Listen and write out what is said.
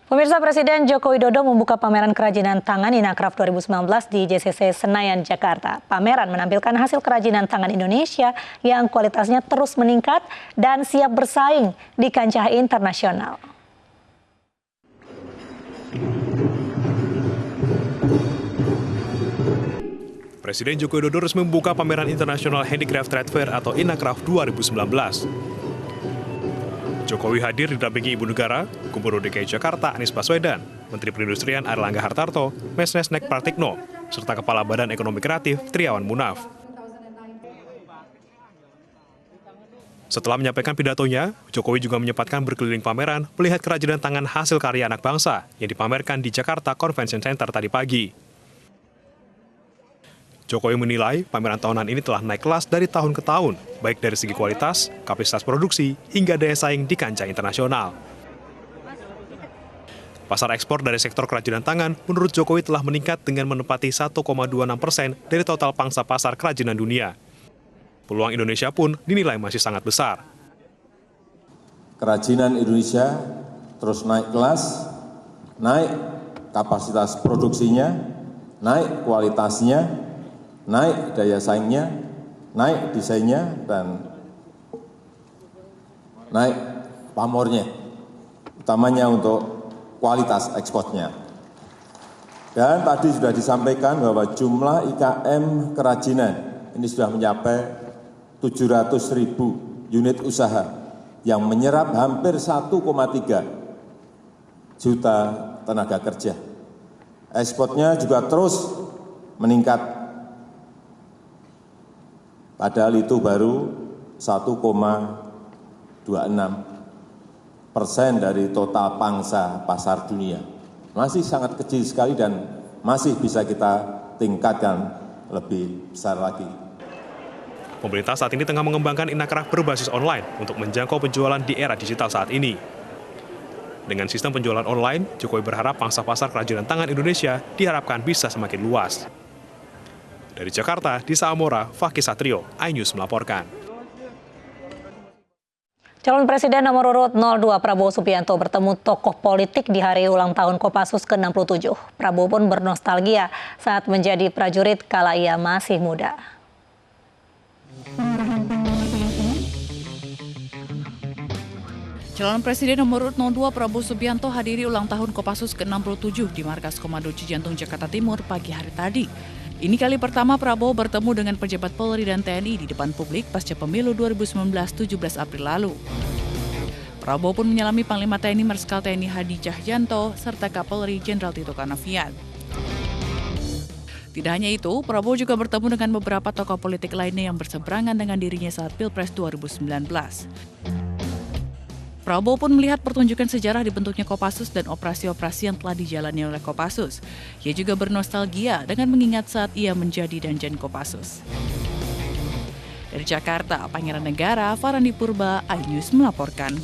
Pemirsa, Presiden Joko Widodo membuka pameran kerajinan tangan Inacraft 2019 di JCC Senayan, Jakarta. Pameran menampilkan hasil kerajinan tangan Indonesia yang kualitasnya terus meningkat dan siap bersaing di kancah internasional. Presiden Joko Widodo resmi membuka pameran International Handicraft Trade Fair atau Inacraft 2019. Jokowi hadir didampingi Ibu Negara, Gubernur DKI Jakarta Anies Baswedan, Menteri Perindustrian Airlangga Hartarto, Mensesnek Pratikno, serta Kepala Badan Ekonomi Kreatif Triawan Munaf. Setelah menyampaikan pidatonya, Jokowi juga menyempatkan berkeliling pameran melihat kerajinan tangan hasil karya anak bangsa yang dipamerkan di Jakarta Convention Center tadi pagi. Jokowi menilai pameran tahunan ini telah naik kelas dari tahun ke tahun, baik dari segi kualitas, kapasitas produksi, hingga daya saing di kancah internasional. Pasar ekspor dari sektor kerajinan tangan menurut Jokowi telah meningkat dengan menempati 1,26% dari total pangsa pasar kerajinan dunia. Peluang Indonesia pun dinilai masih sangat besar. Kerajinan Indonesia terus naik kelas, naik kapasitas produksinya, naik kualitasnya, naik daya saingnya, naik desainnya, dan naik pamornya, utamanya untuk kualitas ekspornya. Dan tadi sudah disampaikan bahwa jumlah IKM kerajinan ini sudah mencapai 700.000 unit usaha yang menyerap hampir 1,3 juta tenaga kerja. Ekspornya juga terus meningkat. Padahal itu baru 1,26% dari total pangsa pasar dunia. Masih sangat kecil sekali dan masih bisa kita tingkatkan lebih besar lagi. Pemerintah saat ini tengah mengembangkan Inacraft berbasis online untuk menjangkau penjualan di era digital saat ini. Dengan sistem penjualan online, Jokowi berharap pangsa pasar kerajinan tangan Indonesia diharapkan bisa semakin luas. Dari Jakarta, Disa Amora, Fakih Satrio, iNews melaporkan. Calon Presiden nomor urut 02 Prabowo Subianto bertemu tokoh politik di hari ulang tahun Kopassus ke-67. Prabowo pun bernostalgia saat menjadi prajurit kala ia masih muda. Calon Presiden nomor urut 02 Prabowo Subianto hadiri ulang tahun Kopassus ke-67 di Markas Komando Cijantung, Jakarta Timur pagi hari tadi. Ini kali pertama Prabowo bertemu dengan pejabat Polri dan TNI di depan publik pasca pemilu 2019 17 April lalu. Prabowo pun menyalami Panglima TNI Marskal TNI Hadi Cahyanto serta Kapolri Jenderal Tito Karnavian. Tidak hanya itu, Prabowo juga bertemu dengan beberapa tokoh politik lainnya yang berseberangan dengan dirinya saat Pilpres 2019. Prabowo pun melihat pertunjukan sejarah dibentuknya Kopassus dan operasi-operasi yang telah dijalani oleh Kopassus. Ia juga bernostalgia dengan mengingat saat ia menjadi Danjen Kopassus. Dari Jakarta, Pangeran Negara, Farandi Purba, iNews melaporkan.